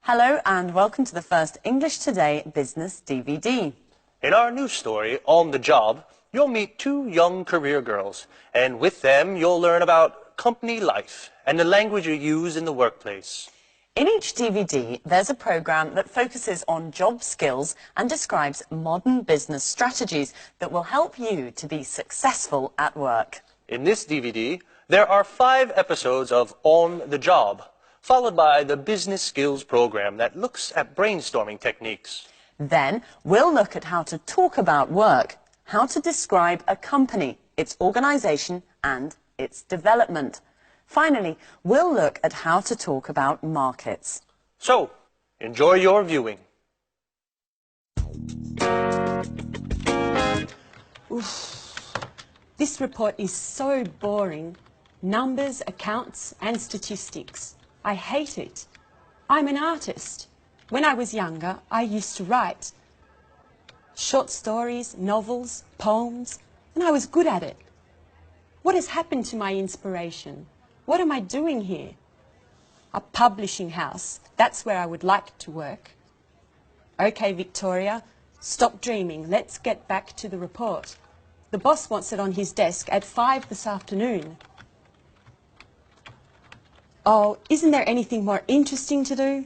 Hello and welcome to the first English Today Business DVD. In our new story, On the Job, you'll meet two young career girls, and with them you'll learn about company life and the language you use in the workplace. In each DVD, there's a program that focuses on job skills and describes modern business strategies that will help you to be successful at work. In this DVD, there are 5 episodes of On the Job, followed by the Business Skills program that looks at brainstorming techniques. Then we'll look at how to talk about work, how to describe a company, its organization and its development. Finally, we'll look at how to talk about markets. So, enjoy your viewing. Oof. This report is so boring. Numbers, accounts and statistics. I hate it. I'm an artist. When I was younger, I used to write short stories, novels, poems, and I was good at it. What has happened to my inspiration? What am I doing here? A publishing house. That's where I would like to work. Okay, Victoria, stop dreaming. Let's get back to the report. The boss wants it on his desk at 5 this afternoon. Oh, isn't there anything more interesting to do?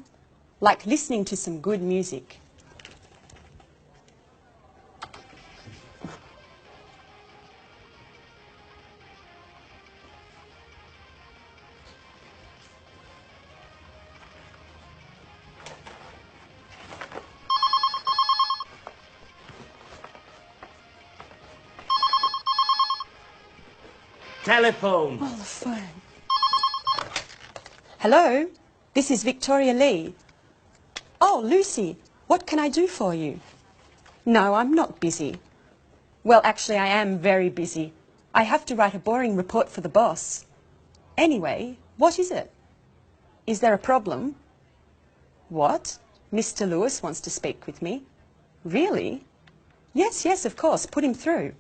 Like listening to some good music. Telephone. Oh, the phone. Hello, this is Victoria Lee. Oh, Lucy, what can I do for you? No, I'm not busy. Well, actually, I am very busy. I have to write a boring report for the boss. Anyway, what is it? Is there a problem? What? Mr. Lewis wants to speak with me. Really? Yes, yes, of course. Put him through.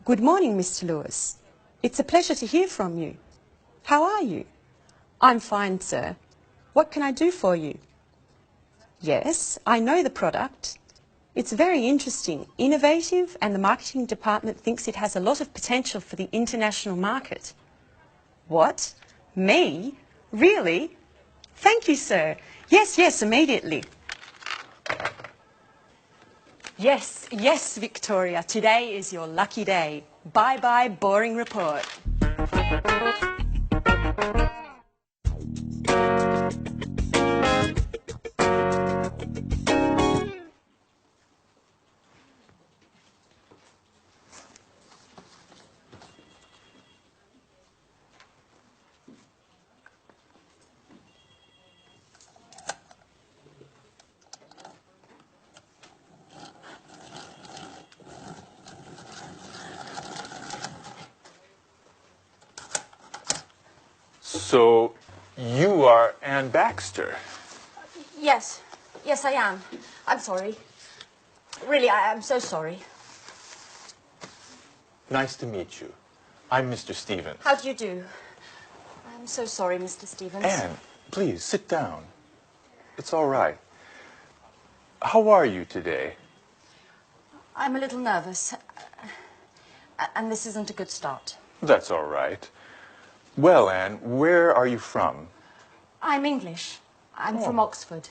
Good morning, Mr. Lewis. It's a pleasure to hear from you. How are you? I'm fine, sir. What can I do for you? Yes, I know the product. It's very interesting, innovative, and the marketing department thinks it has a lot of potential for the international market. What? Me? Really? Thank you, sir. Yes, yes, immediately. Yes, yes, Victoria. Today is your lucky day. Bye-bye, boring report. So, you are Anne Baxter. Yes. Yes, I am. I'm sorry. Really, I'm so sorry. Nice to meet you. I'm Mr. Stevens. How do you do? I'm so sorry, Mr. Stevens. Anne, please, sit down. It's all right. How are you today? I'm a little nervous. And this isn't a good start. That's all right. Well, Anne, where are you from? I'm English. I'm from Oxford.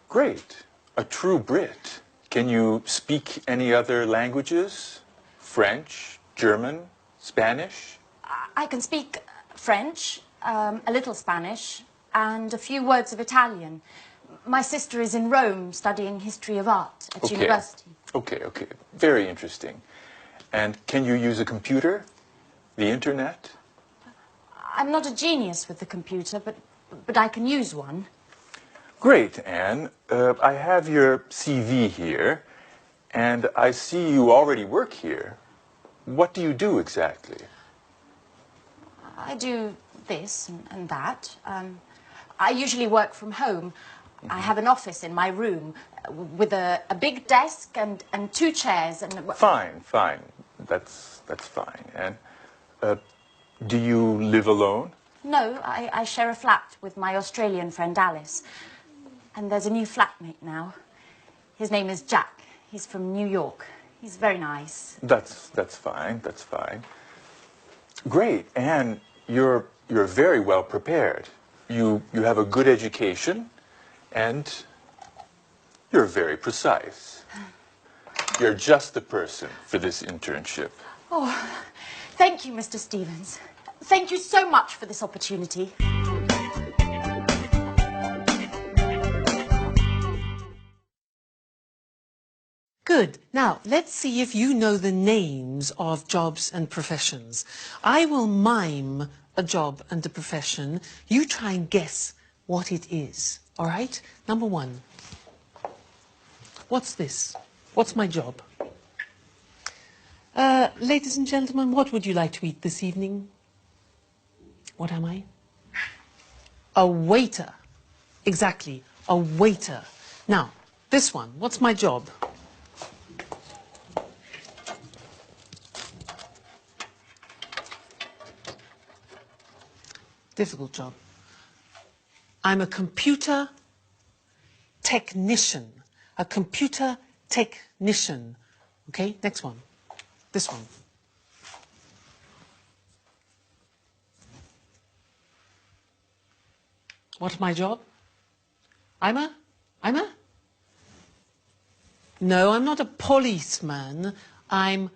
Great. A true Brit. Can you speak any other languages? French, German, Spanish? I can speak French, a little Spanish, and a few words of Italian. My sister is in Rome studying history of art at university. Okay. Very interesting. And can you use a computer? The internet? I'm not a genius with the computer, but I can use one. Great, Anne. I have your CV here, and I see you already work here. What do you do exactly? I do this and that. I usually work from home. I have an office in my room with a big desk and 2 chairs. And Fine. That's fine. And do you live alone? No, I share a flat with my Australian friend Alice. And there's a new flatmate now. His name is Jack. He's from New York. He's very nice. That's fine. That's fine. Great, Anne. You're very well prepared. You have a good education, and you're very precise. You're just the person for this internship. Oh, thank you, Mr. Stevens. Thank you so much for this opportunity. Good. Now, let's see if you know the names of jobs and professions. I will mime a job and a profession. You try and guess what it is. All right? Number one. What's this? What's my job? Ladies and gentlemen, what would you like to eat this evening? What am I? A waiter. Exactly. A waiter. Now, this one. What's my job? Difficult job. I'm a computer technician. A computer technician. Okay, next one. This one. What's my job? I'm a? No, I'm not a policeman. I'm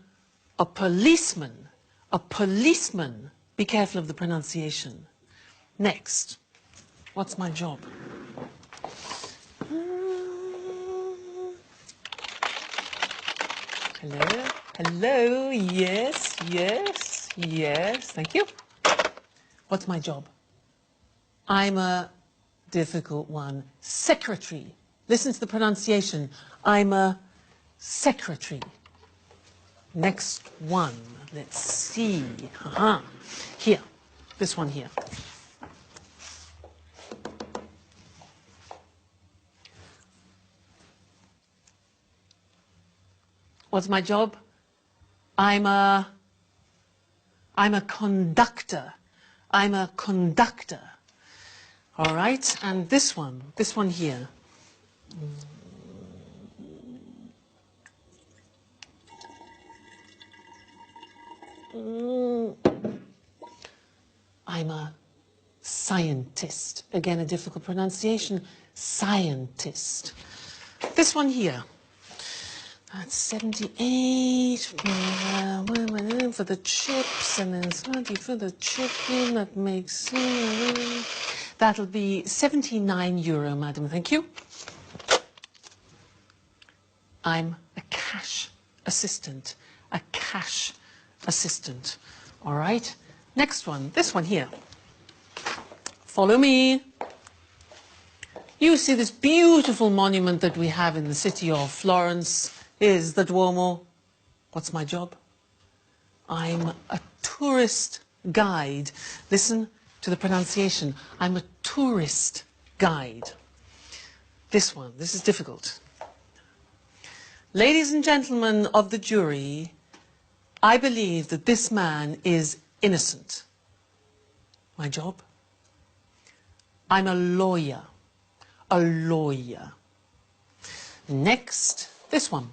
a policeman. A policeman. Be careful of the pronunciation. Next. What's my job? Hello? Hello? Yes, yes, yes. Thank you. What's my job? I'm a difficult one. Secretary. Listen to the pronunciation. I'm a secretary. Next one. Let's see. Here. This one here. What's my job? I'm a conductor. I'm a conductor. All right, and this one here. I'm a scientist. Again, a difficult pronunciation. Scientist. This one here. That's 78 for the chips, and then 30 for the chicken. That makes... that'll be €79, madam. Thank you. I'm a cash assistant. A cash assistant. All right. Next one. This one here. Follow me. You see this beautiful monument that we have in the city of Florence is the Duomo. What's my job? I'm a tourist guide. Listen to the pronunciation. I'm a tourist guide. This one, this is difficult. Ladies and gentlemen of the jury, I believe that this man is innocent. My job? I'm a lawyer. A lawyer. Next, this one.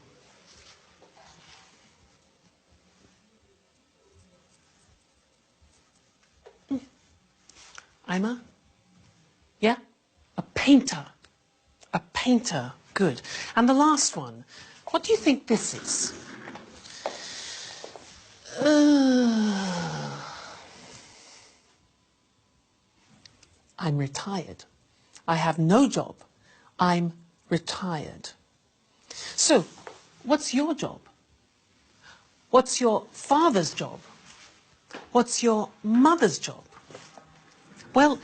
I'm a painter. A painter. Good. And the last one. What do you think this is? I'm retired. I have no job. I'm retired. So, what's your job? What's your father's job? What's your mother's job? Well,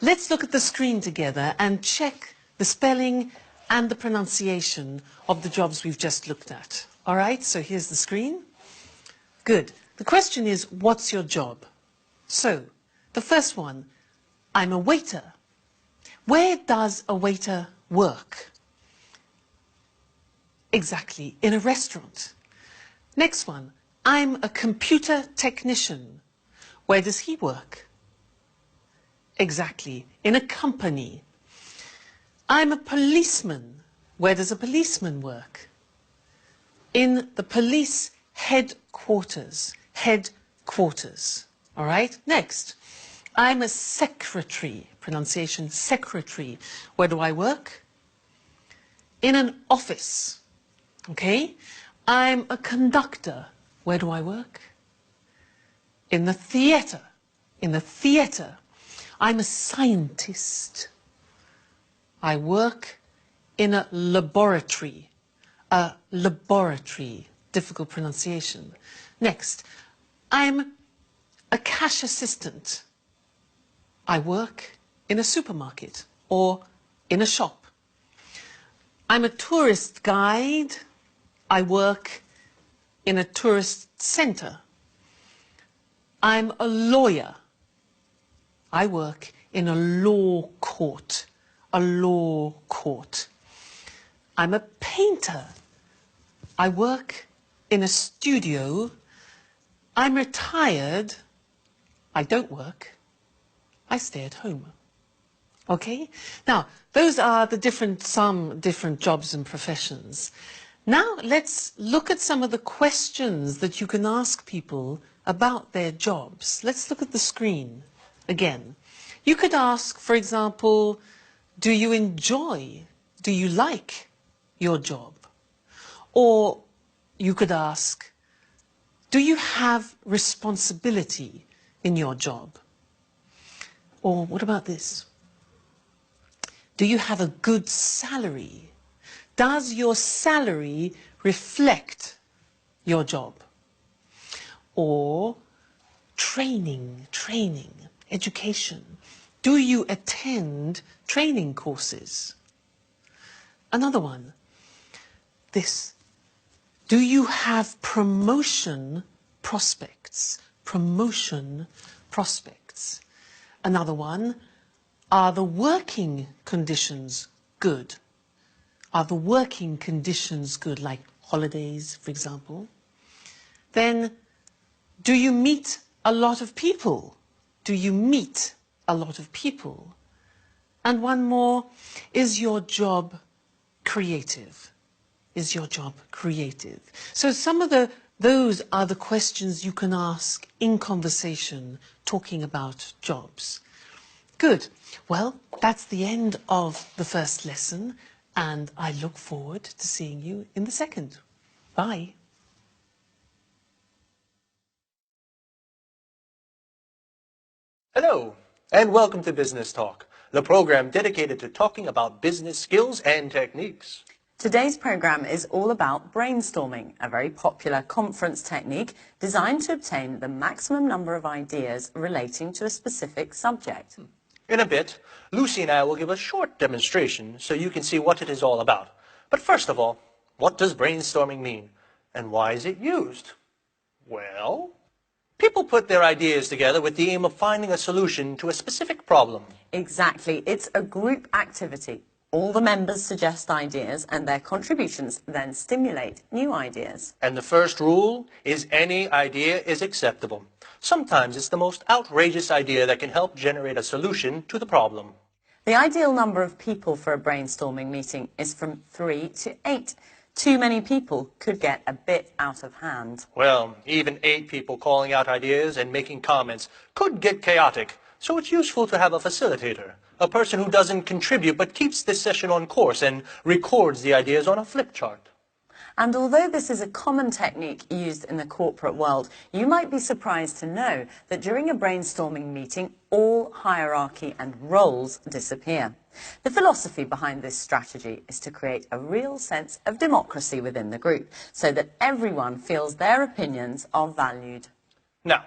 let's look at the screen together and check the spelling and the pronunciation of the jobs we've just looked at. All right, so here's the screen. Good. The question is, what's your job? So, the first one, I'm a waiter. Where does a waiter work? Exactly, in a restaurant. Next one, I'm a computer technician. Where does he work? Exactly. In a company. I'm a policeman. Where does a policeman work? In the police headquarters. Headquarters. All right? Next. I'm a secretary. Pronunciation, secretary. Where do I work? In an office. Okay? I'm a conductor. Where do I work? In the theatre. In the theatre. I'm a scientist. I work in a laboratory. A laboratory. Difficult pronunciation. Next. I'm a cash assistant. I work in a supermarket or in a shop. I'm a tourist guide. I work in a tourist center. I'm a lawyer. I work in a law court. A law court. I'm a painter. I work in a studio. I'm retired. I don't work. I stay at home. Okay? Now, those are some different jobs and professions. Now, let's look at some of the questions that you can ask people about their jobs. Let's look at the screen again. You could ask, for example, do you like your job? Or you could ask, do you have responsibility in your job? Or what about this? Do you have a good salary? Does your salary reflect your job? Or training, education. Do you attend training courses? Another one, this. Do you have promotion prospects? Promotion prospects. Another one, are the working conditions good? Are the working conditions good, like holidays, for example? Then, do you meet a lot of people? Do you meet a lot of people? And one more, is your job creative? Is your job creative? So those are the questions you can ask in conversation, talking about jobs. Good. Well, that's the end of the first lesson, and I look forward to seeing you in the second. Bye. Hello, and welcome to Business Talk, the program dedicated to talking about business skills and techniques. Today's program is all about brainstorming, a very popular conference technique designed to obtain the maximum number of ideas relating to a specific subject. In a bit, Lucy and I will give a short demonstration so you can see what it is all about. But first of all, what does brainstorming mean? And why is it used? Well, people put their ideas together with the aim of finding a solution to a specific problem. Exactly. It's a group activity. All the members suggest ideas and their contributions then stimulate new ideas. And the first rule is any idea is acceptable. Sometimes it's the most outrageous idea that can help generate a solution to the problem. The ideal number of people for a brainstorming meeting is from 3 to 8. Too many people could get a bit out of hand. Well, even 8 people calling out ideas and making comments could get chaotic. So it's useful to have a facilitator, a person who doesn't contribute but keeps the session on course and records the ideas on a flip chart. And although this is a common technique used in the corporate world, you might be surprised to know that during a brainstorming meeting, all hierarchy and roles disappear. The philosophy behind this strategy is to create a real sense of democracy within the group, so that everyone feels their opinions are valued. Now,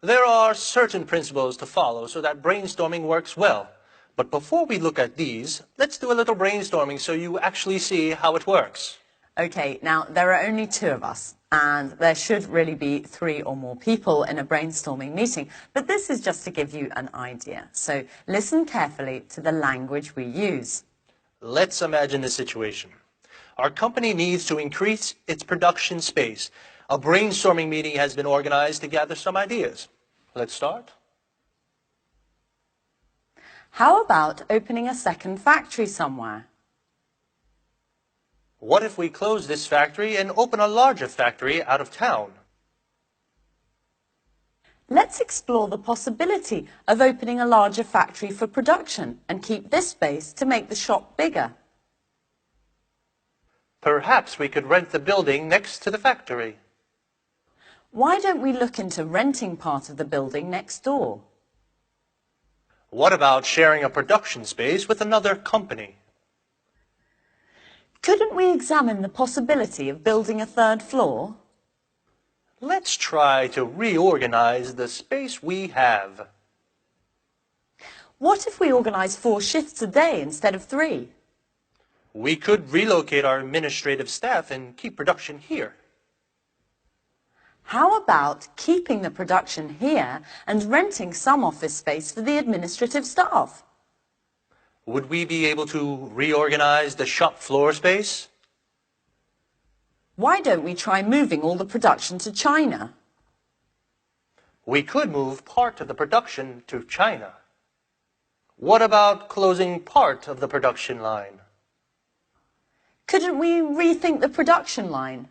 there are certain principles to follow so that brainstorming works well. But before we look at these, let's do a little brainstorming so you actually see how it works. Okay, now there are only 2 of us, and there should really be 3 or more people in a brainstorming meeting, but this is just to give you an idea. So listen carefully to the language we use. Let's imagine the situation. Our company needs to increase its production space. A brainstorming meeting has been organized to gather some ideas. Let's start. How about opening a second factory somewhere? What if we close this factory and open a larger factory out of town? Let's explore the possibility of opening a larger factory for production and keep this space to make the shop bigger. Perhaps we could rent the building next to the factory. Why don't we look into renting part of the building next door? What about sharing a production space with another company? Couldn't we examine the possibility of building a third floor? Let's try to reorganize the space we have. What if we organise 4 shifts a day instead of 3? We could relocate our administrative staff and keep production here. How about keeping the production here and renting some office space for the administrative staff? Would we be able to reorganize the shop floor space? Why don't we try moving all the production to China? We could move part of the production to China. What about closing part of the production line? Couldn't we rethink the production line?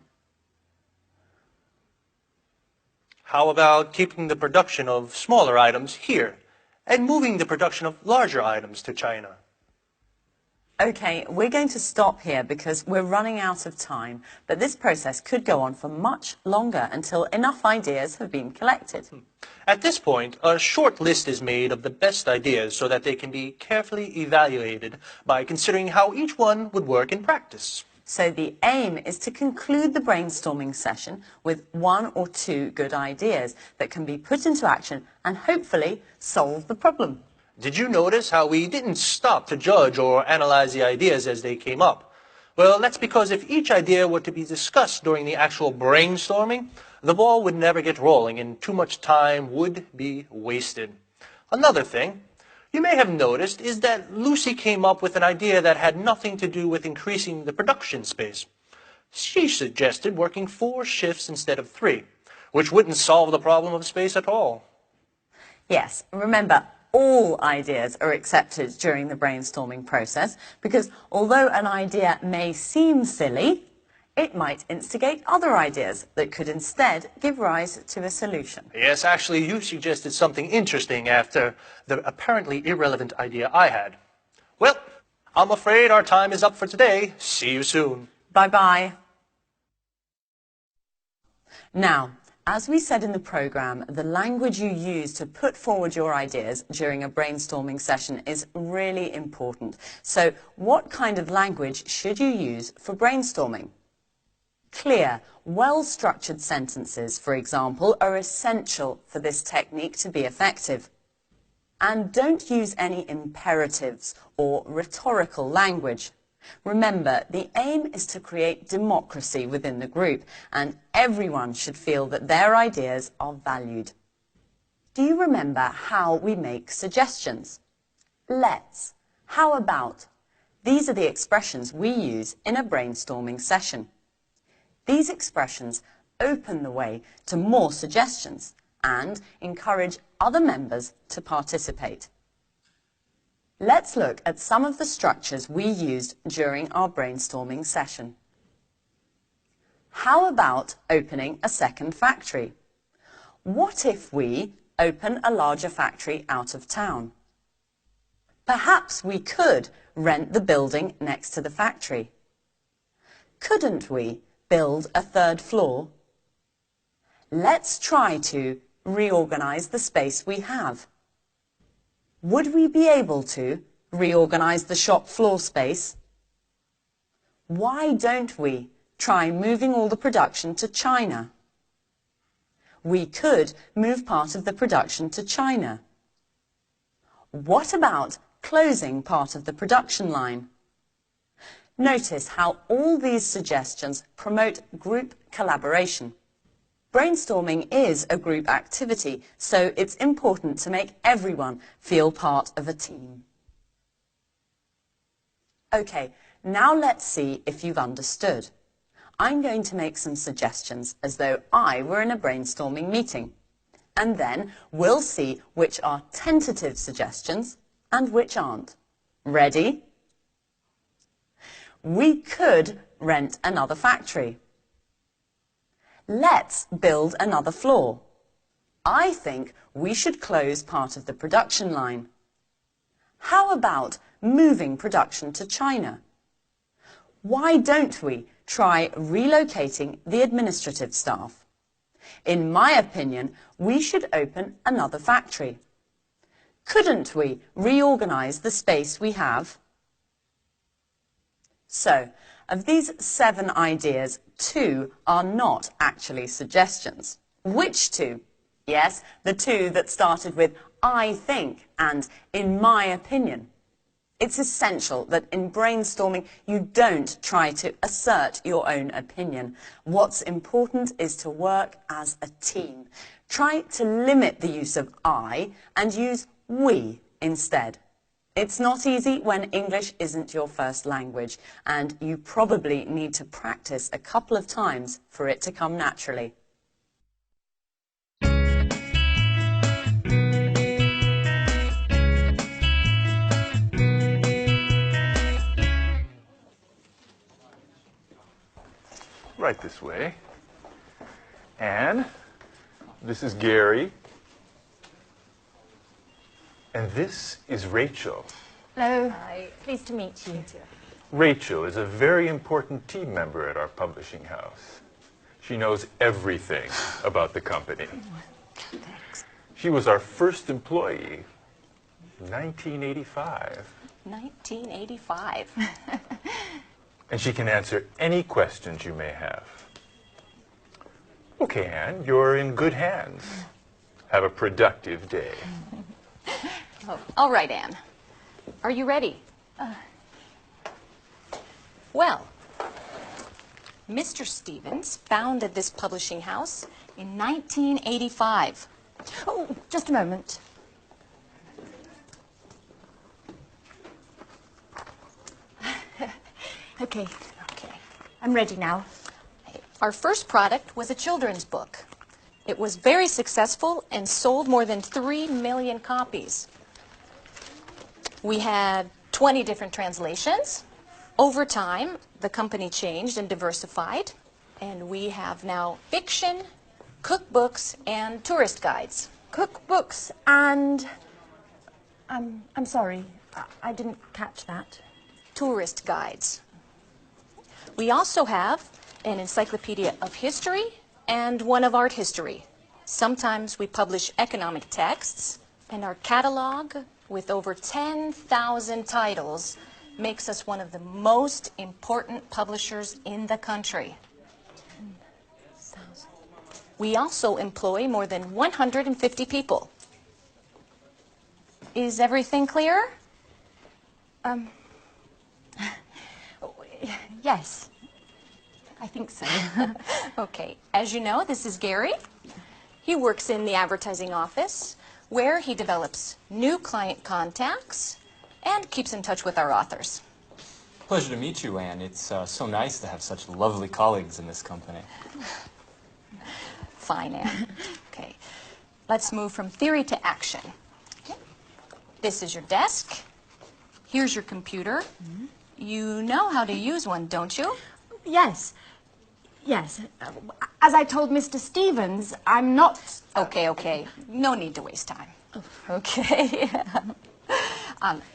How about keeping the production of smaller items here and moving the production of larger items to China? Okay, we're going to stop here because we're running out of time, but this process could go on for much longer until enough ideas have been collected. At this point, a short list is made of the best ideas so that they can be carefully evaluated by considering how each one would work in practice. So the aim is to conclude the brainstorming session with 1 or 2 good ideas that can be put into action and hopefully solve the problem. Did you notice how we didn't stop to judge or analyze the ideas as they came up? Well, that's because if each idea were to be discussed during the actual brainstorming, the ball would never get rolling and too much time would be wasted. Another thing you may have noticed is that Lucy came up with an idea that had nothing to do with increasing the production space. She suggested working 4 shifts instead of 3, which wouldn't solve the problem of space at all. Yes, remember, all ideas are accepted during the brainstorming process because although an idea may seem silly, it might instigate other ideas that could instead give rise to a solution. Yes, actually, you suggested something interesting after the apparently irrelevant idea I had. Well, I'm afraid our time is up for today. See you soon. Bye-bye. Now, as we said in the programme, the language you use to put forward your ideas during a brainstorming session is really important. So, what kind of language should you use for brainstorming? Clear, well-structured sentences, for example, are essential for this technique to be effective. And don't use any imperatives or rhetorical language. Remember, the aim is to create democracy within the group, and everyone should feel that their ideas are valued. Do you remember how we make suggestions? Let's, how about? These are the expressions we use in a brainstorming session. These expressions open the way to more suggestions and encourage other members to participate. Let's look at some of the structures we used during our brainstorming session. How about opening a second factory? What if we open a larger factory out of town? Perhaps we could rent the building next to the factory. Couldn't we build a third floor? Let's try to reorganize the space we have. Would we be able to reorganize the shop floor space? Why don't we try moving all the production to China? We could move part of the production to China. What about closing part of the production line? Notice how all these suggestions promote group collaboration. Brainstorming is a group activity, so it's important to make everyone feel part of a team. Okay, now let's see if you've understood. I'm going to make some suggestions as though I were in a brainstorming meeting. And then we'll see which are tentative suggestions and which aren't. Ready? We could rent another factory. Let's build another floor. I think we should close part of the production line. How about moving production to China? Why don't we try relocating the administrative staff? In my opinion, we should open another factory. Couldn't we reorganize the space we have? So, of these 7 ideas, 2 are not actually suggestions. Which 2? Yes, the 2 that started with I think and in my opinion. It's essential that in brainstorming you don't try to assert your own opinion. What's important is to work as a team. Try to limit the use of I and use we instead. It's not easy when English isn't your first language, and you probably need to practice a couple of times for it to come naturally. Right this way. Anne, this is Gary. And this is Rachel. Hello. Hi. Pleased to meet you. Rachel is a very important team member at our publishing house. She knows everything about the company. Thanks. She was our first employee, 1985. 1985. And she can answer any questions you may have. Okay, Anne, you're in good hands. Have a productive day. Oh, all right, Anne. Are you ready? Well, Mr. Stevens founded this publishing house in 1985. Oh, just a moment. Okay. I'm ready now. Our first product was a children's book. It was very successful and sold more than 3 million copies. We had 20 different translations. Over time, the company changed and diversified, and we have now fiction, cookbooks, and tourist guides. Cookbooks and... I'm sorry, I didn't catch that. Tourist guides. We also have an encyclopedia of history and one of art history. Sometimes we publish economic texts, and our catalog with over 10,000 titles makes us one of the most important publishers in the country. We also employ more than 150 people. Is everything clear? Yes, I think so. Okay, as you know, this is Gary. He works in the advertising office, where he develops new client contacts and keeps in touch with our authors. Pleasure to meet you, Anne. It's so nice to have such lovely colleagues in this company. Fine, Anne. Okay, let's move from theory to action. Okay. This is your desk. Here's your computer. You know how to use one, don't you? Yes. As I told Mr. Stevens, I'm not... Okay. No need to waste time. Okay.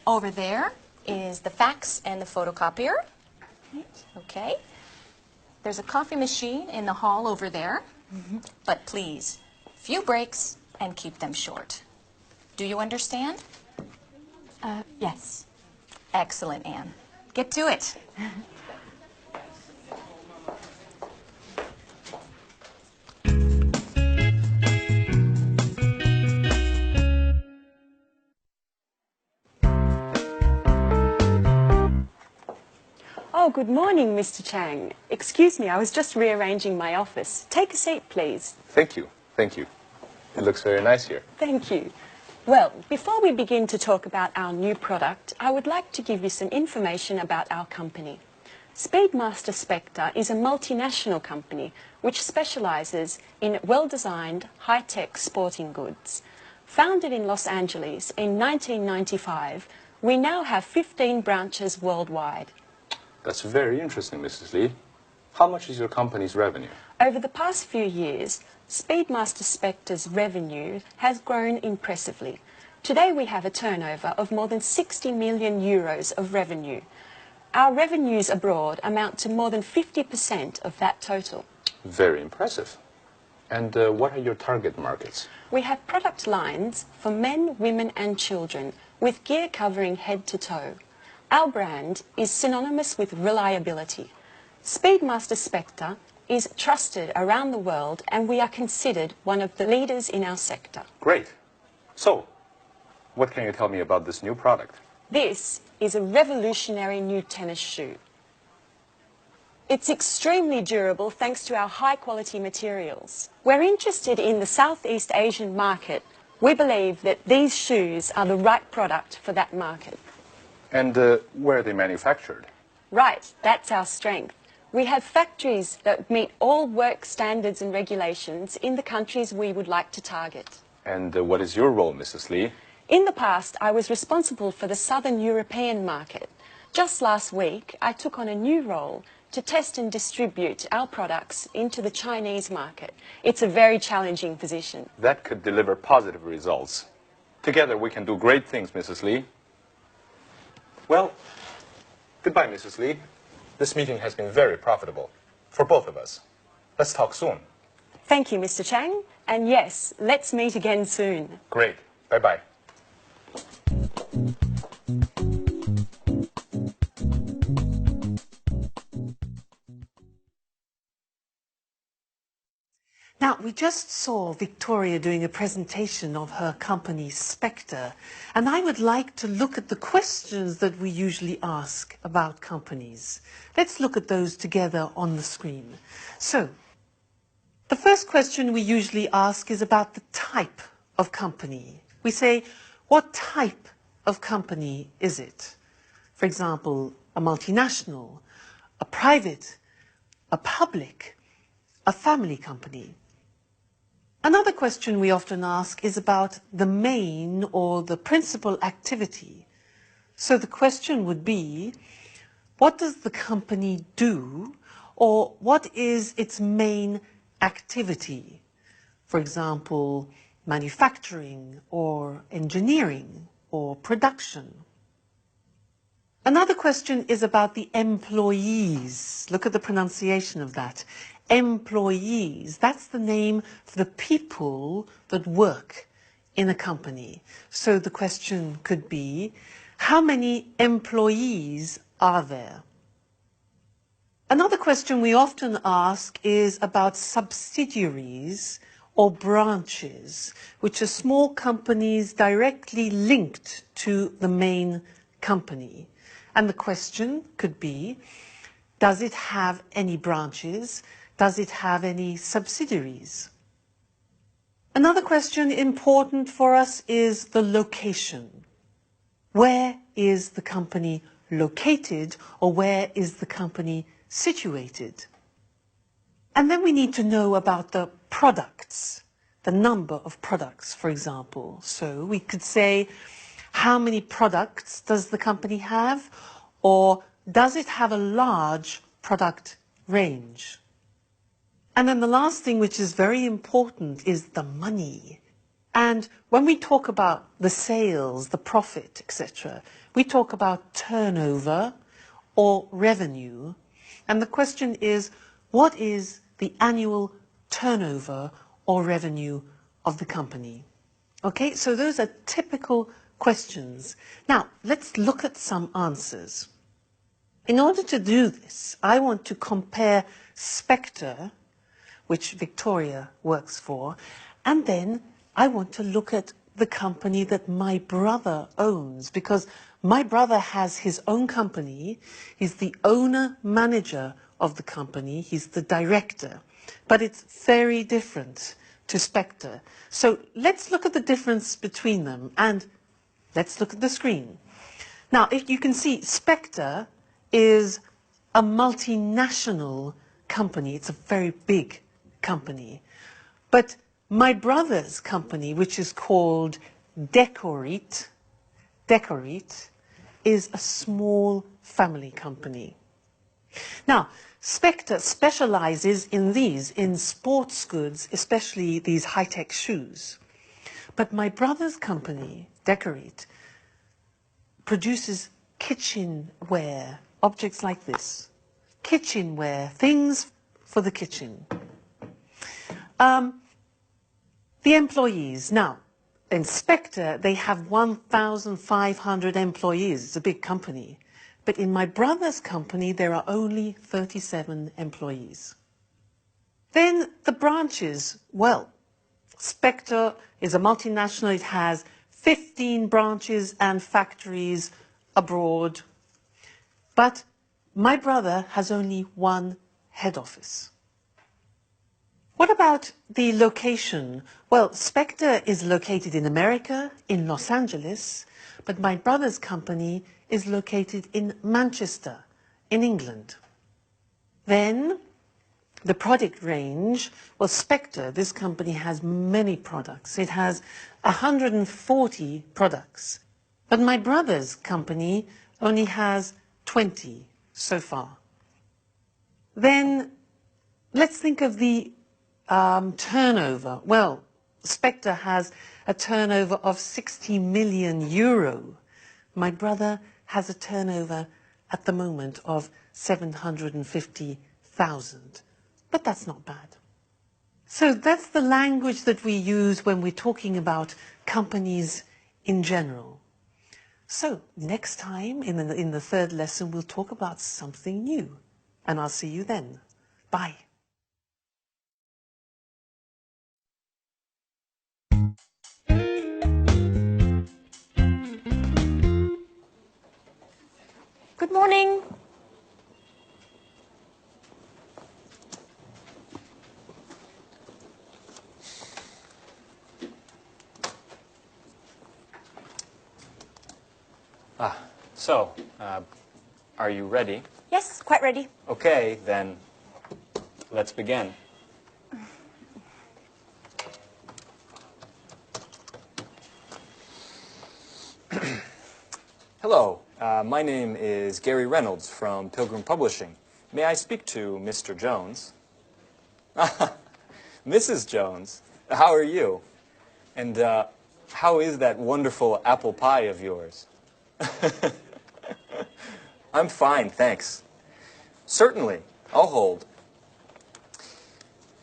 Over there is the fax and the photocopier. Okay. There's a coffee machine in the hall over there. But please, few breaks and keep them short. Do you understand? Yes. Excellent, Anne. Get to it. Oh, good morning, Mr. Chang. Excuse me, I was just rearranging my office. Take a seat, please. Thank you. It looks very nice here. Thank you. Well, before we begin to talk about our new product, I would like to give you some information about our company. Speedmaster Spectre is a multinational company which specializes in well-designed, high-tech sporting goods. Founded in Los Angeles in 1995, we now have 15 branches worldwide. That's very interesting, Mrs. Lee. How much is your company's revenue? Over the past few years, Speedmaster Spectre's revenue has grown impressively. Today we have a turnover of more than 60 million euros of revenue. Our revenues abroad amount to more than 50% of that total. Very impressive. And what are your target markets? We have product lines for men, women and children with gear covering head to toe. Our brand is synonymous with reliability. Speedmaster Spectre is trusted around the world and we are considered one of the leaders in our sector. Great. So, what can you tell me about this new product? This is a revolutionary new tennis shoe. It's extremely durable thanks to our high-quality materials. We're interested in the Southeast Asian market. We believe that these shoes are the right product for that market. And where are they manufactured? Right, that's our strength. We have factories that meet all work standards and regulations in the countries we would like to target. And what is your role, Mrs. Lee? In the past, I was responsible for the Southern European market. Just last week, I took on a new role to test and distribute our products into the Chinese market. It's a very challenging position. That could deliver positive results. Together we can do great things, Mrs. Lee. Well, goodbye, Mrs. Lee. This meeting has been very profitable for both of us. Let's talk soon. Thank you, Mr. Chang. And yes, let's meet again soon. Great. Bye-bye. Now, we just saw Victoria doing a presentation of her company, Spectre, and I would like to look at the questions that we usually ask about companies. Let's look at those together on the screen. So, the first question we usually ask is about the type of company. We say, what type of company is it? For example, a multinational, a private, a public, a family company. Another question we often ask is about the main or the principal activity. So the question would be, what does the company do, or what is its main activity? For example, manufacturing or engineering or production. Another question is about the employees. Look at the pronunciation of that. Employees, that's the name for the people that work in a company. So the question could be, how many employees are there? Another question we often ask is about subsidiaries or branches, which are small companies directly linked to the main company. And the question could be, does it have any branches? Does it have any subsidiaries? Another question important for us is the location. Where is the company located, or where is the company situated? And then we need to know about the products, the number of products, for example. So we could say, how many products does the company have, or does it have a large product range? And then the last thing, which is very important, is the money. And when we talk about the sales, the profit, etc., we talk about turnover or revenue. And the question is, what is the annual turnover or revenue of the company? Okay, so those are typical questions. Now, let's look at some answers. In order to do this, I want to compare Spectre, which Victoria works for, and then I want to look at the company that my brother owns, because my brother has his own company. He's the owner-manager of the company. He's the director. But it's very different to Spectre. So let's look at the difference between them, and let's look at the screen. Now, if you can see, Spectre is a multinational company. It's a very big company. But My brother's company, which is called Decorate, is a small family company. Now, Spectre specializes in these, in sports goods, especially these high-tech shoes. But my brother's company, Decorate, produces kitchenware, objects like this. Kitchenware, things for the kitchen. The employees. Now, in Spectre, they have 1,500 employees. It's a big company. But in my brother's company, there are only 37 employees. Then the branches. Well, Spectre is a multinational. It has 15 branches and factories abroad. But my brother has only one head office. What about the location? Well, Spectre is located in America, in Los Angeles, but my brother's company is located in Manchester, in England. Then, the product range, well, Spectre, this company has many products. It has 140 products. But my brother's company only has 20 so far. Then, let's think of the turnover. Well, Spectre has a turnover of 60 million euro. My brother has a turnover at the moment of 750,000. But that's not bad. So that's the language that we use when we're talking about companies in general. So next time, in the third lesson, we'll talk about something new. And I'll see you then. Bye. Good morning. So, are you ready? Yes, quite ready. Okay, then let's begin. Hello, my name is Gary Reynolds from Pilgrim Publishing. May I speak to Mr. Jones? Mrs. Jones, how are you? And how is that wonderful apple pie of yours? I'm fine, thanks. Certainly, I'll hold.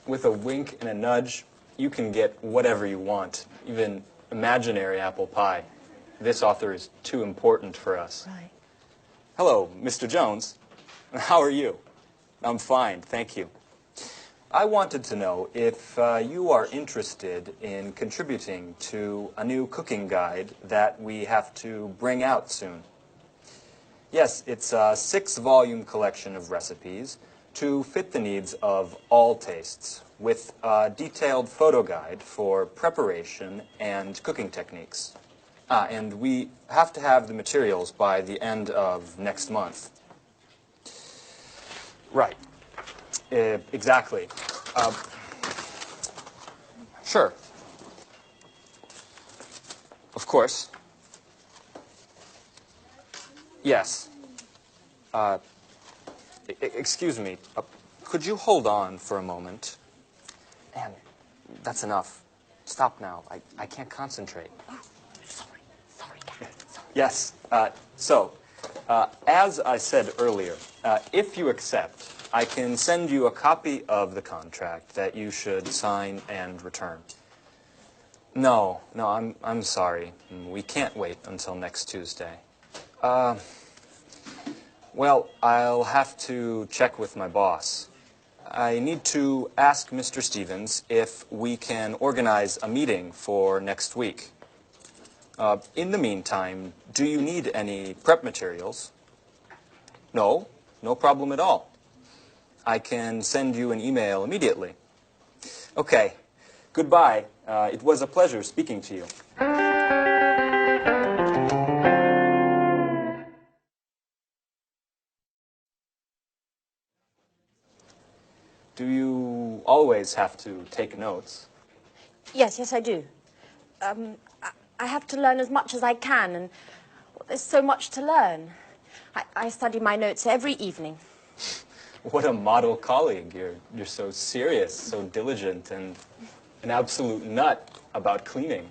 With a wink and a nudge, you can get whatever you want, even imaginary apple pie. This author is too important for us. Right. Hello, Mr. Jones. How are you? I'm fine, thank you. I wanted to know if you are interested in contributing to a new cooking guide that we have to bring out soon. Yes, it's a 6-volume collection of recipes to fit the needs of all tastes, with a detailed photo guide for preparation and cooking techniques. And we have to have the materials by the end of next month. Right. Exactly. Sure. Of course. Yes. Excuse me. Could you hold on for a moment? Anne, that's enough. Stop now. I can't concentrate. Oh, sorry, Gary. Sorry. Yes. As I said earlier, if you accept, I can send you a copy of the contract that you should sign and return. No, I'm sorry. We can't wait until next Tuesday. Well, I'll have to check with my boss. I need to ask Mr. Stevens if we can organize a meeting for next week. In the meantime, do you need any prep materials? No, no problem at all. I can send you an email immediately. Okay, goodbye. It was a pleasure speaking to you. Do you always have to take notes? Yes, I do. I have to learn as much as I can, and there's so much to learn. I study my notes every evening. What a model colleague. You're so serious, so diligent, and an absolute nut about cleaning.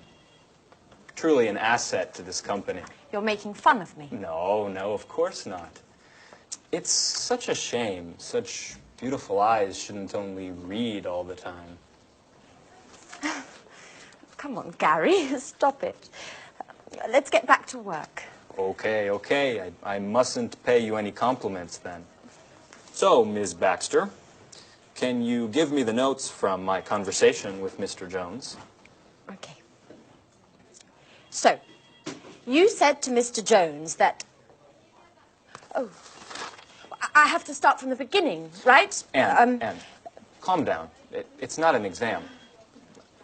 Truly an asset to this company. You're making fun of me. No, of course not. It's such a shame. Such beautiful eyes shouldn't only read all the time. Come on, Gary, stop it. Let's get back to work. Okay. I mustn't pay you any compliments then. So, Ms. Baxter, can you give me the notes from my conversation with Mr. Jones? Okay. So, you said to Mr. Jones that... Oh, I have to start from the beginning, right? Anne, calm down. It's not an exam.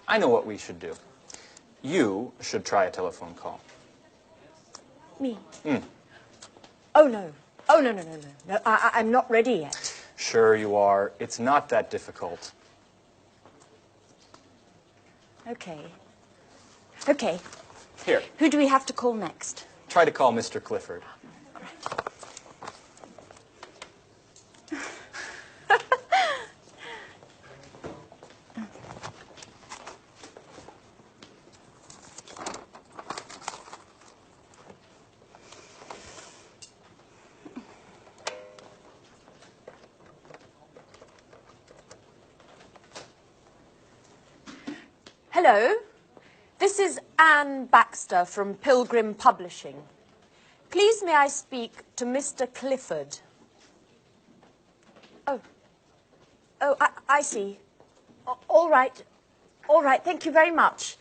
I know what we should do. You should try a telephone call. Me? Oh, no. No, I'm not ready yet. Sure you are. It's not that difficult. Okay. Here, Who do we have to call next? try to call Mr. Clifford. Hello. This is Anne Baxter from Pilgrim Publishing. Please may I speak to Mr. Clifford? Oh, I see. All right. Thank you very much.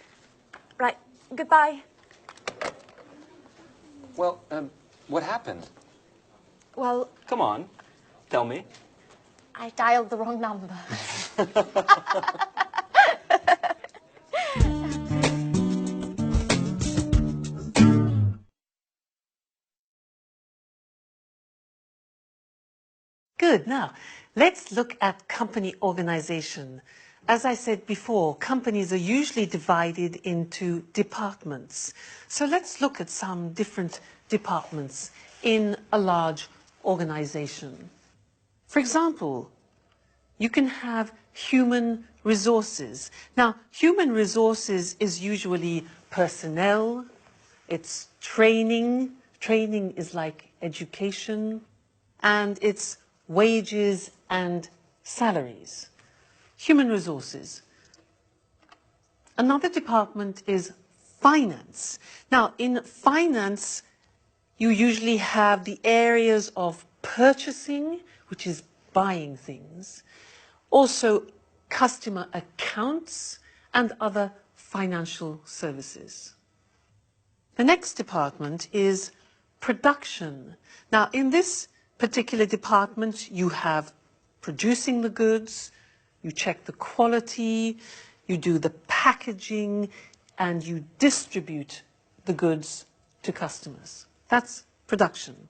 Right. Goodbye. Well, what happened? Well, Come on, tell me. I dialed the wrong number. Good. Now, let's look at company organization. As I said before, companies are usually divided into departments. So let's look at some different departments in a large organization. For example, you can have human resources. Now, human resources is usually personnel, it's training. Training is like education, and it's wages and salaries. Human resources. Another department is finance. Now, in finance, you usually have the areas of purchasing, which is buying things, also customer accounts and other financial services. The next department is production. Now, in this particular department, you have producing the goods, you check the quality, you do the packaging, and you distribute the goods to customers. That's production.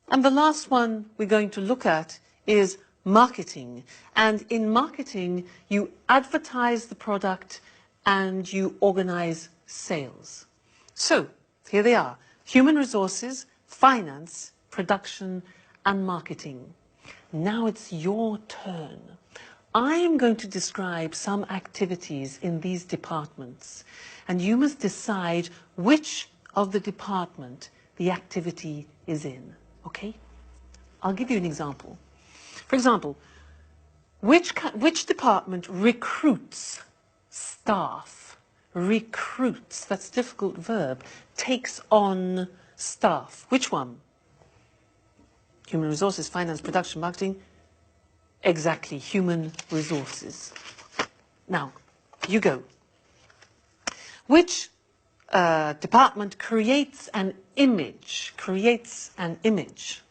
And the last one we're going to look at is marketing. And in marketing, you advertise the product and you organize sales. So, here they are: human resources, finance, production, and marketing. Now it's your turn. I am going to describe some activities in these departments, and you must decide which of the department the activity is in, okay? I'll give you an example. For example, which department recruits staff? Recruits, that's a difficult verb, takes on staff. Which one? Human resources, finance, production, marketing. Exactly, human resources. Now, you go. Which department creates an image? Creates an image.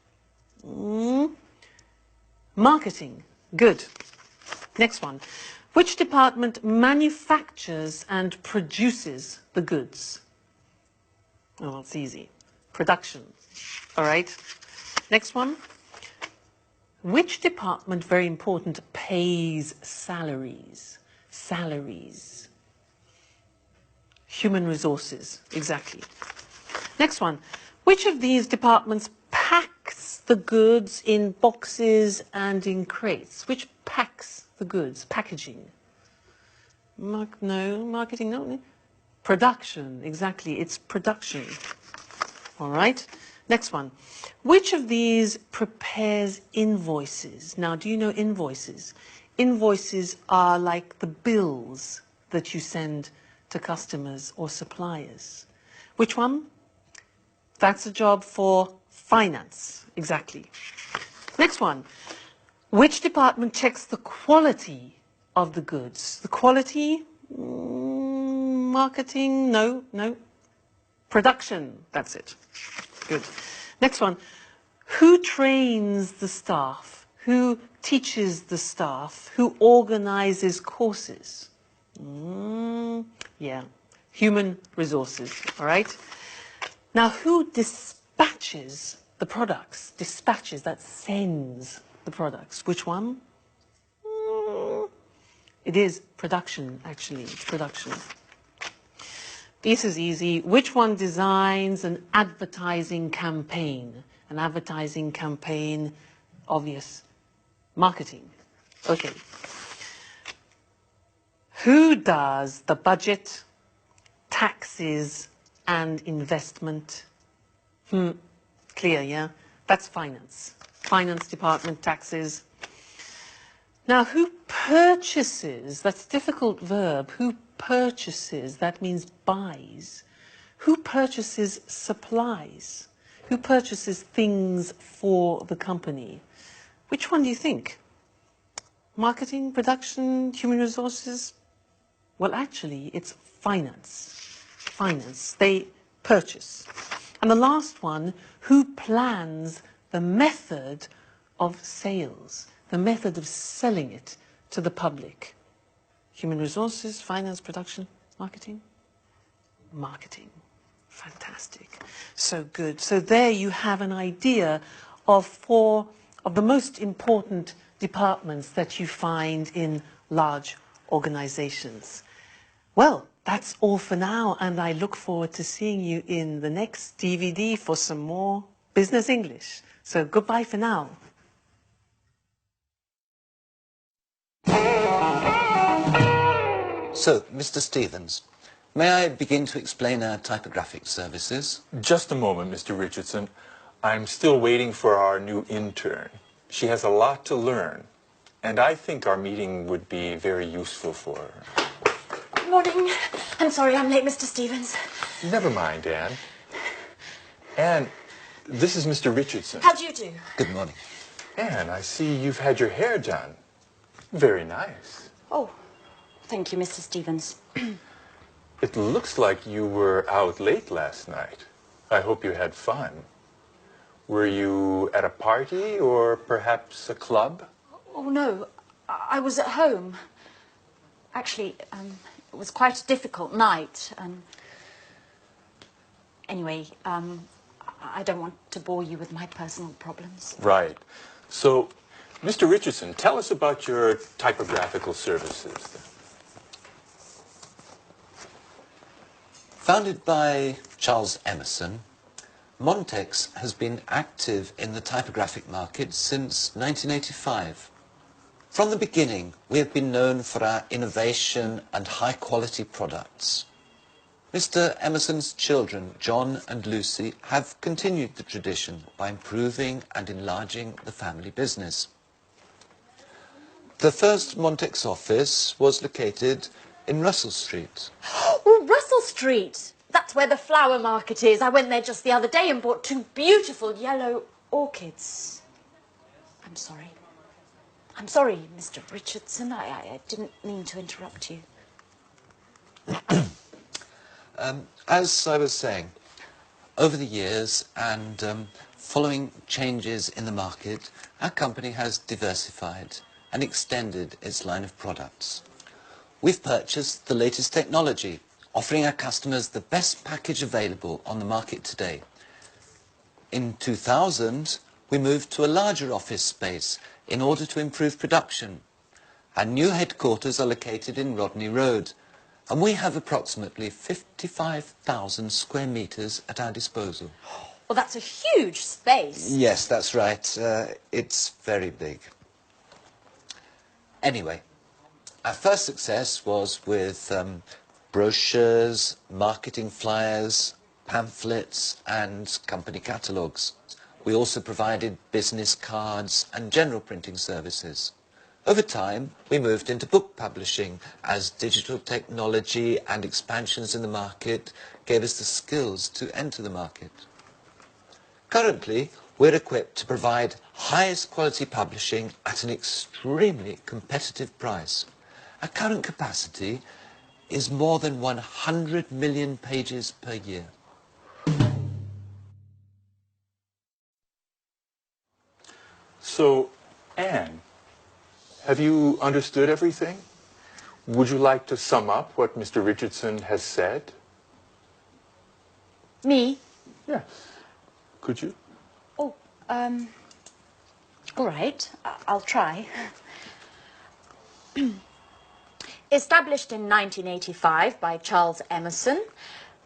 Marketing. Good. Next one. Which department manufactures and produces the goods? Oh, it's easy. Production. All right. Next one. Which department, very important, pays salaries? Salaries. Human resources, exactly. Next one. Which of these departments packs the goods in boxes and in crates? Which packs the goods? Packaging. No. Marketing, no. Production, exactly. It's production. All right. Next one. Which of these prepares invoices? Now, do you know invoices? Invoices are like the bills that you send to customers or suppliers. Which one? That's a job for finance, exactly. Next one. Which department checks the quality of the goods? The quality? Marketing? No. Production, that's it. Good. Next one. Who trains the staff? Who teaches the staff? Who organizes courses? Yeah, human resources, all right? Now, who dispatches the products? Dispatches, that sends the products. Which one? It is production, actually. It's production. This is easy. Which one designs an advertising campaign? An advertising campaign, obvious. Marketing. Okay. Who does the budget, taxes, and investment? Clear, yeah? That's finance. Finance department, taxes. Now, who purchases? That's a difficult verb. Who purchases? That means buys. Who purchases supplies? Who purchases things for the company? Which one do you think? Marketing, production, human resources? Well, actually, it's finance. Finance. They purchase. And the last one, who plans the method of sales, the method of selling it to the public? Human resources, finance, production, marketing? Marketing. Fantastic. So good. So there you have an idea of 4 of the most important departments that you find in large organizations. Well, that's all for now, and I look forward to seeing you in the next DVD for some more Business English. So goodbye for now. So, Mr. Stevens, may I begin to explain our typographic services? Just a moment, Mr. Richardson. I'm still waiting for our new intern. She has a lot to learn, and I think our meeting would be very useful for her. Good morning. I'm sorry I'm late, Mr. Stevens. Never mind, Anne. Anne, this is Mr. Richardson. How do you do? Good morning. Anne, I see you've had your hair done. Very nice. Oh, thank you, Mr. Stevens. It looks like you were out late last night. I hope you had fun. Were you at a party or perhaps a club? Oh, no. I was at home. Actually, it was quite a difficult night. Anyway, I don't want to bore you with my personal problems. Right. So, Mr. Richardson, tell us about your typographical services. Founded by Charles Emerson, Montex has been active in the typographic market since 1985. From the beginning, we have been known for our innovation and high-quality products. Mr. Emerson's children, John and Lucy, have continued the tradition by improving and enlarging the family business. The first Montex office was located in Russell Street. Oh, Russell Street! That's where the flower market is. I went there just the other day and bought 2 beautiful yellow orchids. I'm sorry. I'm sorry, Mr. Richardson. I didn't mean to interrupt you. As I was saying, over the years and following changes in the market, our company has diversified and extended its line of products. We've purchased the latest technology, offering our customers the best package available on the market today. In 2000, we moved to a larger office space in order to improve production. Our new headquarters are located in Rodney Road, And we have approximately 55,000 square metres at our disposal. Well, that's a huge space. Yes, that's right. It's very big. Anyway, our first success was with brochures, marketing flyers, pamphlets and company catalogues. We also provided business cards and general printing services. Over time, we moved into book publishing as digital technology and expansions in the market gave us the skills to enter the market. Currently, we're equipped to provide highest quality publishing at an extremely competitive price. Our current capacity is more than 100 million pages per year. So, Anne, have you understood everything? Would you like to sum up what Mr. Richardson has said? Me? Yes. Could you? Oh, all right. I'll try. Established in 1985 by Charles Emerson,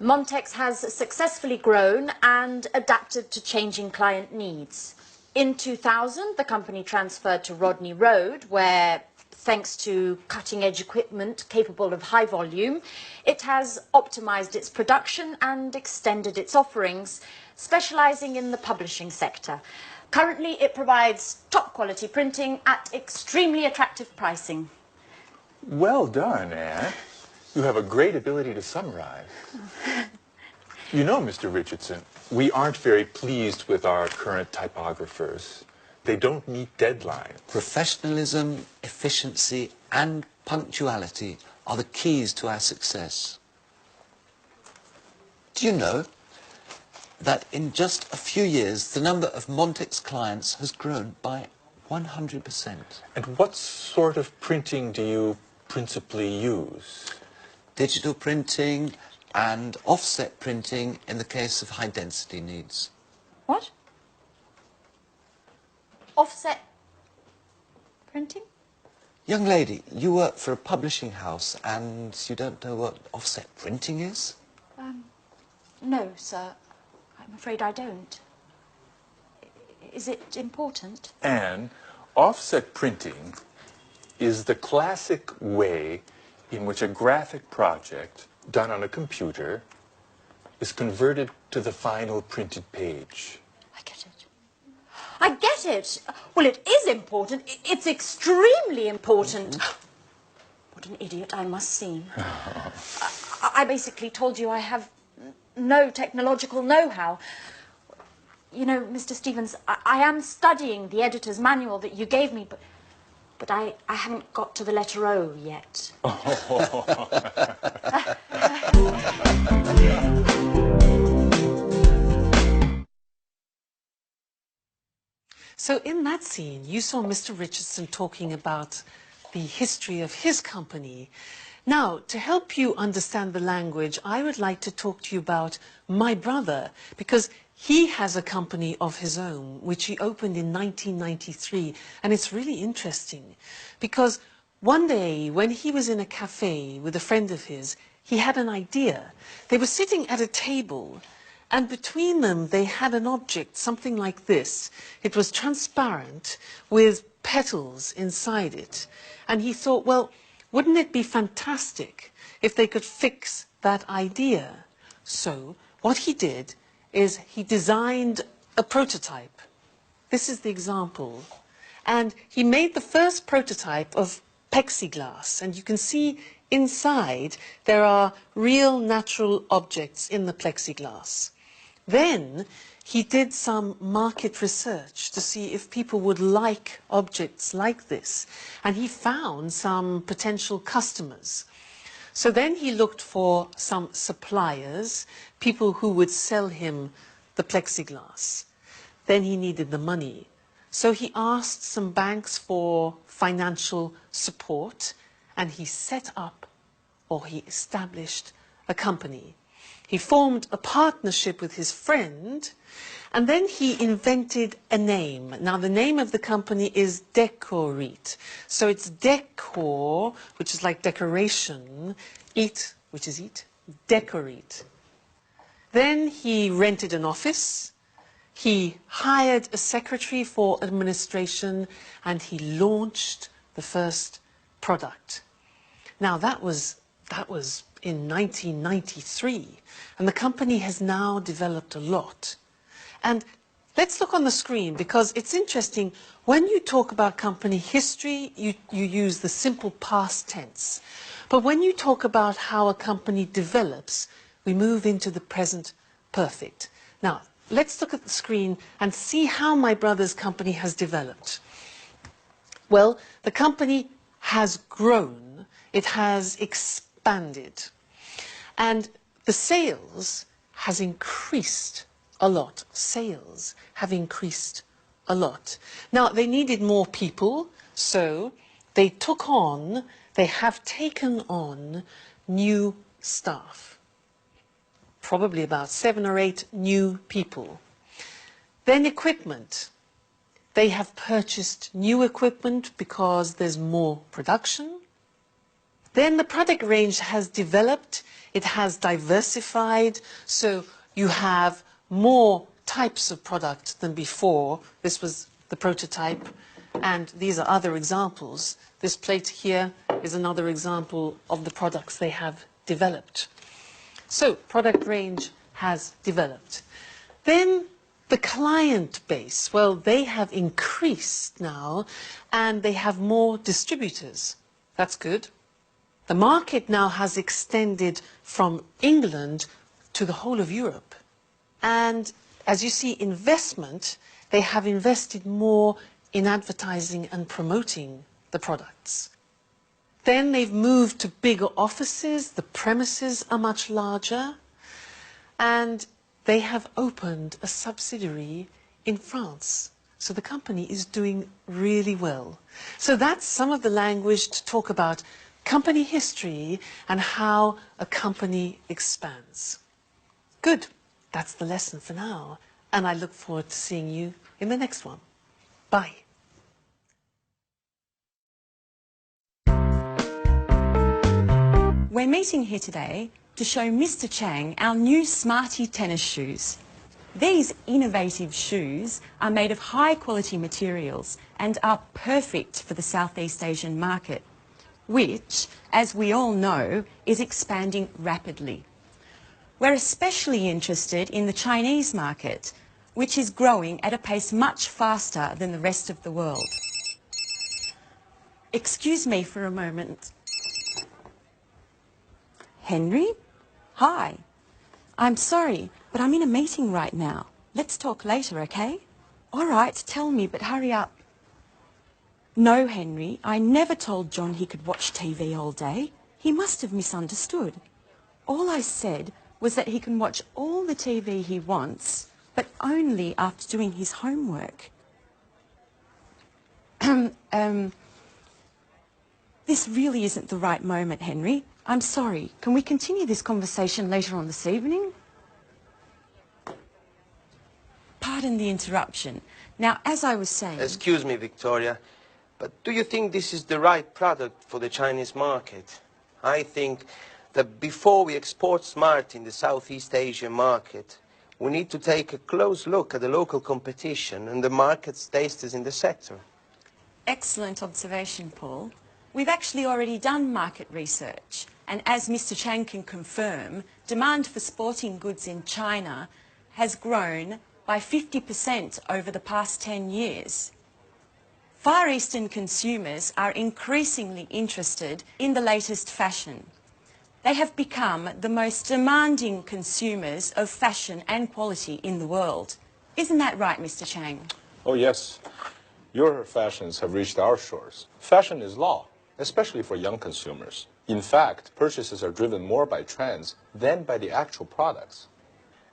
Montex has successfully grown and adapted to changing client needs. In 2000, the company transferred to Rodney Road, where, thanks to cutting-edge equipment capable of high volume, it has optimized its production and extended its offerings, specializing in the publishing sector. Currently, it provides top-quality printing at extremely attractive pricing. Well done, Anne. You have a great ability to summarize. You know, Mr. Richardson, we aren't very pleased with our current typographers. They don't meet deadlines. Professionalism, efficiency and punctuality are the keys to our success. Do you know that in just a few years the number of Montex clients has grown by 100%? And what sort of printing do you principally use? Digital printing and offset printing in the case of high density needs. What? Offset printing? Young lady, you work for a publishing house and you don't know what offset printing is? No, sir. I'm afraid I don't. Is it important? And offset printing is the classic way in which a graphic project done on a computer is converted to the final printed page. I get it. I get it. Well, it is important. It's extremely important. What an idiot I must seem. I basically told you I have no technological know-how. You know, Mr. Stevens, I am studying the editor's manual that you gave me, but I haven't got to the letter O yet. So in that scene, you saw Mr. Richardson talking about the history of his company. Now, to help you understand the language, I would like to talk to you about my brother, because he has a company of his own, which he opened in 1993. And it's really interesting, because one day when he was in a cafe with a friend of his, he had an idea. They were sitting at a table, and between them they had an object, something like this. It was transparent with petals inside it. And he thought, well, wouldn't it be fantastic if they could fix that idea? So what he did is he designed a prototype. This is the example. And he made the first prototype of plexiglass. And you can see inside there are real natural objects in the plexiglass. Then he did some market research to see if people would like objects like this. And he found some potential customers. So then he looked for some suppliers, people who would sell him the plexiglass. Then he needed the money. So he asked some banks for financial support, and he set up, or he established, a company. He formed a partnership with his friend, And then he invented a name. Now, the name of the company is Decorit. So it's decor, which is like decoration, eat, which is eat, Decorit. Then he rented an office. He hired a secretary for administration, and he launched the first product. Now, that was in 1993, and the company has now developed a lot. And let's look on the screen, because it's interesting. When you talk about company history, you use the simple past tense. But when you talk about how a company develops, we move into the present perfect. Now, let's look at the screen and see how my brother's company has developed. Well, the company has grown. It has expanded. And the sales has increased a lot. Sales have increased a lot. Now, they needed more people, so they have taken on new staff. Probably about 7 or 8 new people. Then equipment. They have purchased new equipment because there's more production. Then the product range has developed. It has diversified. So you have more types of product than before. This was the prototype, and these are other examples. This plate here is another example of the products they have developed. So product range has developed. Then the client base, well, they have increased now, and they have more distributors. That's good. The market now has extended from England to the whole of Europe. And as you see, investment, they have invested more in advertising and promoting the products. Then they've moved to bigger offices. The premises are much larger. And they have opened a subsidiary in France. So the company is doing really well. So that's some of the language to talk about company history and how a company expands. Good. That's the lesson for now. And I look forward to seeing you in the next one. Bye. We're meeting here today to show Mr. Chang our new Smarty tennis shoes. These innovative shoes are made of high quality materials and are perfect for the Southeast Asian market, which, as we all know, is expanding rapidly. We're especially interested in the Chinese market, which is growing at a pace much faster than the rest of the world. Excuse me for a moment. Henry? Hi. I'm sorry, but I'm in a meeting right now. Let's talk later, okay? All right, tell me, but hurry up. No, Henry, I never told John he could watch TV all day. He must have misunderstood. All I said was that he can watch all the TV he wants, but only after doing his homework. This really isn't the right moment, Henry. I'm sorry. Can we continue this conversation later on this evening? Pardon the interruption. Now, as I was saying... Excuse me, Victoria, but do you think this is the right product for the Chinese market? I think that before we export Smart in the Southeast Asian market, we need to take a close look at the local competition and the market's tasters in the sector. Excellent observation, Paul. We've actually already done market research, and as Mr. Chang can confirm, demand for sporting goods in China has grown by 50% over the past 10 years. Far Eastern consumers are increasingly interested in the latest fashion. They have become the most demanding consumers of fashion and quality in the world. Isn't that right, Mr. Chang? Oh, yes. Your fashions have reached our shores. Fashion is law, especially for young consumers. In fact, purchases are driven more by trends than by the actual products.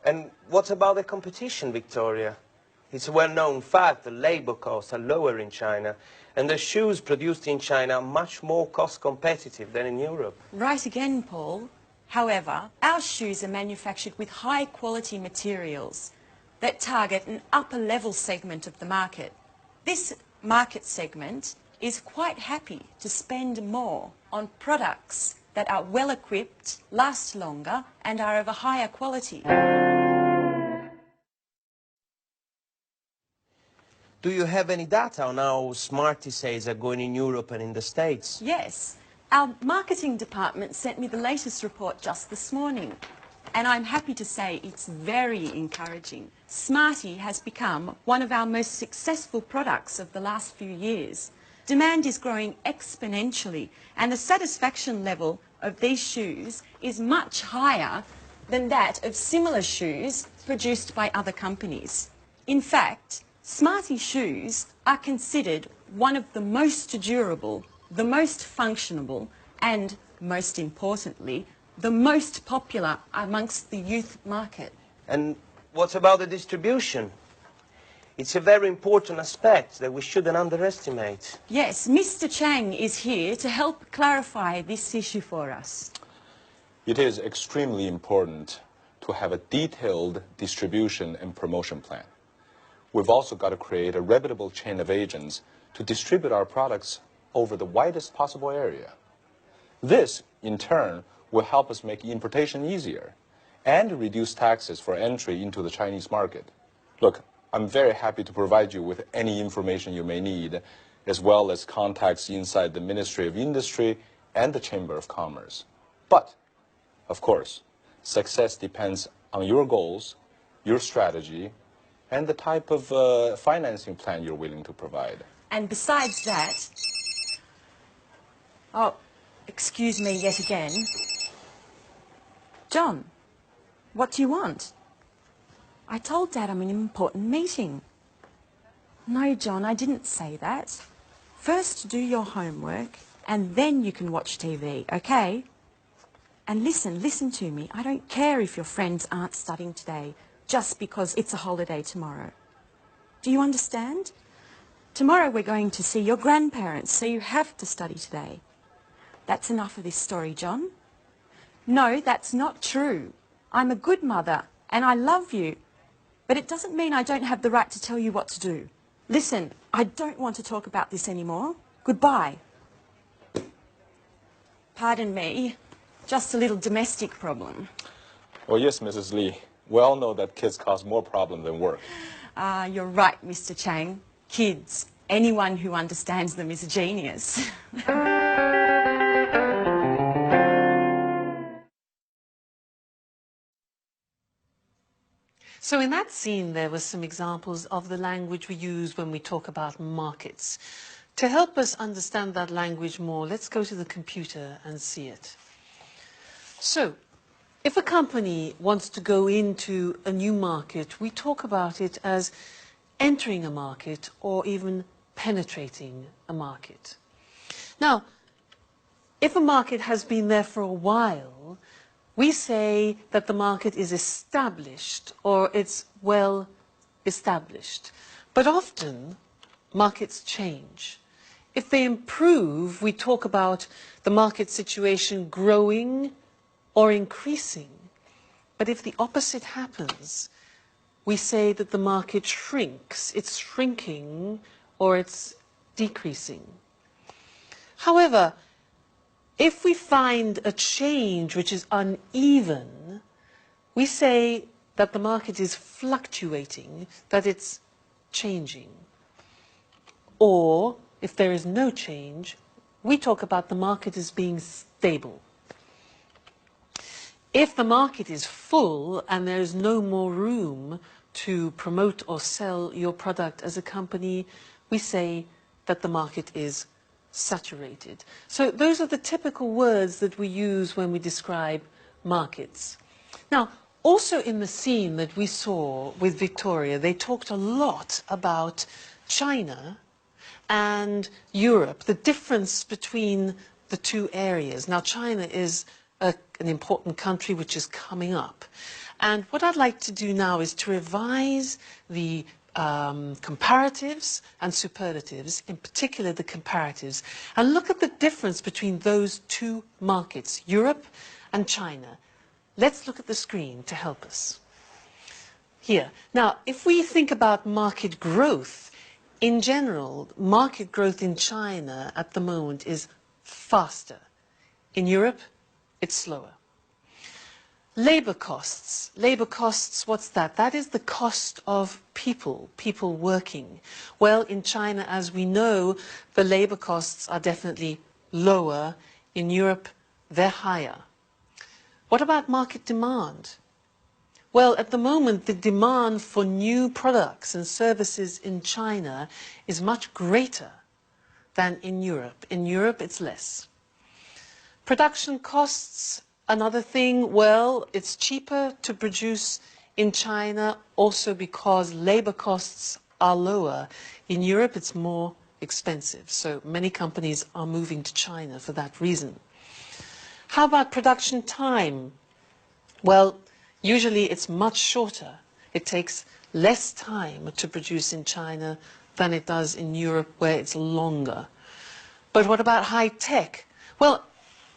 And what about the competition, Victoria? It's a well-known fact that labor costs are lower in China, and the shoes produced in China are much more cost-competitive than in Europe. Right again, Paul. However, our shoes are manufactured with high-quality materials. that target an upper level segment of the market. This market segment is quite happy to spend more on products that are well equipped, last longer and are of a higher quality. Do you have any data on how Smarties sales are going in Europe and in the States? Yes, our marketing department sent me the latest report just this morning, and I'm happy to say it's very encouraging. Smartie has become one of our most successful products of the last few years. Demand is growing exponentially, and the satisfaction level of these shoes is much higher than that of similar shoes produced by other companies. In fact, Smartie shoes are considered one of the most durable, the most functional, and most importantly, the most popular amongst the youth market. And what about the distribution? It's a very important aspect that we shouldn't underestimate. Yes, Mr. Chang is here to help clarify this issue for us. It is extremely important to have a detailed distribution and promotion plan. We've also got to create a reputable chain of agents to distribute our products over the widest possible area. This, in turn, will help us make importation easier and reduce taxes for entry into the Chinese market. Look, I'm very happy to provide you with any information you may need, as well as contacts inside the Ministry of Industry and the Chamber of Commerce. But, of course, success depends on your goals, your strategy, and the type of financing plan you're willing to provide. And besides that, oh, excuse me yet again. John, what do you want? I told Dad I'm in an important meeting. No, John, I didn't say that. First do your homework and then you can watch TV, okay? And listen to me. I don't care if your friends aren't studying today just because it's a holiday tomorrow. Do you understand? Tomorrow we're going to see your grandparents, so you have to study today. That's enough of this story, John. No, that's not true. I'm a good mother and I love you, but it doesn't mean I don't have the right to tell you what to do. Listen, I don't want to talk about this anymore. Goodbye. Pardon me, just a little domestic problem. Well, yes, Mrs. Lee. We all know that kids cause more problem than work. You're right, Mr. Chang. Kids, anyone who understands them is a genius. So in that scene, there were some examples of the language we use when we talk about markets. To help us understand that language more, let's go to the computer and see it. So, if a company wants to go into a new market, we talk about it as entering a market or even penetrating a market. Now, if a market has been there for a while, we say that the market is established or it's well established. But often, markets change. If they improve, we talk about the market situation growing or increasing. But if the opposite happens, we say that the market shrinks, it's shrinking, or it's decreasing. However, if we find a change which is uneven, we say that the market is fluctuating, that it's changing. Or, if there is no change, we talk about the market as being stable. If the market is full and there is no more room to promote or sell your product as a company, we say that the market is saturated. So those are the typical words that we use when we describe markets. Now, also in the scene that we saw with Victoria, they talked a lot about China and Europe, the difference between the two areas. Now, China is an important country which is coming up. And what I'd like to do now is to revise the comparatives and superlatives, in particular the comparatives, and look at the difference between those two markets, Europe and China. Let's look at the screen to help us. here. Now, if we think about market growth, in general, market growth in China at the moment is faster. In Europe, it's slower. Labor costs. Labor costs, what's that? That is the cost of people working. Well, in China, as we know, the labor costs are definitely lower. In Europe, they're higher. What about market demand? Well, at the moment, the demand for new products and services in China is much greater than in Europe. In Europe, it's less. Production costs, another thing, well, it's cheaper to produce in China also because labor costs are lower. In Europe, it's more expensive. So many companies are moving to China for that reason. How about production time? Well, usually it's much shorter. It takes less time to produce in China than it does in Europe, where it's longer. But what about high tech? Well,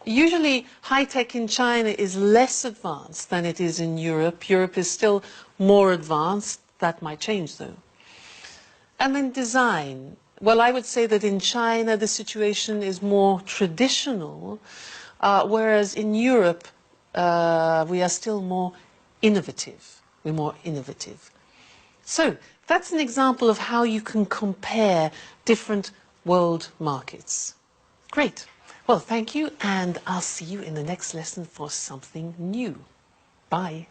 usually high tech in China is less advanced than it is in Europe. Europe is still more advanced. That might change, though. And then design. Well, I would say that in China the situation is more traditional, whereas in Europe we are still more innovative. We're more innovative. So that's an example of how you can compare different world markets. Great. Well, thank you, and I'll see you in the next lesson for something new. Bye.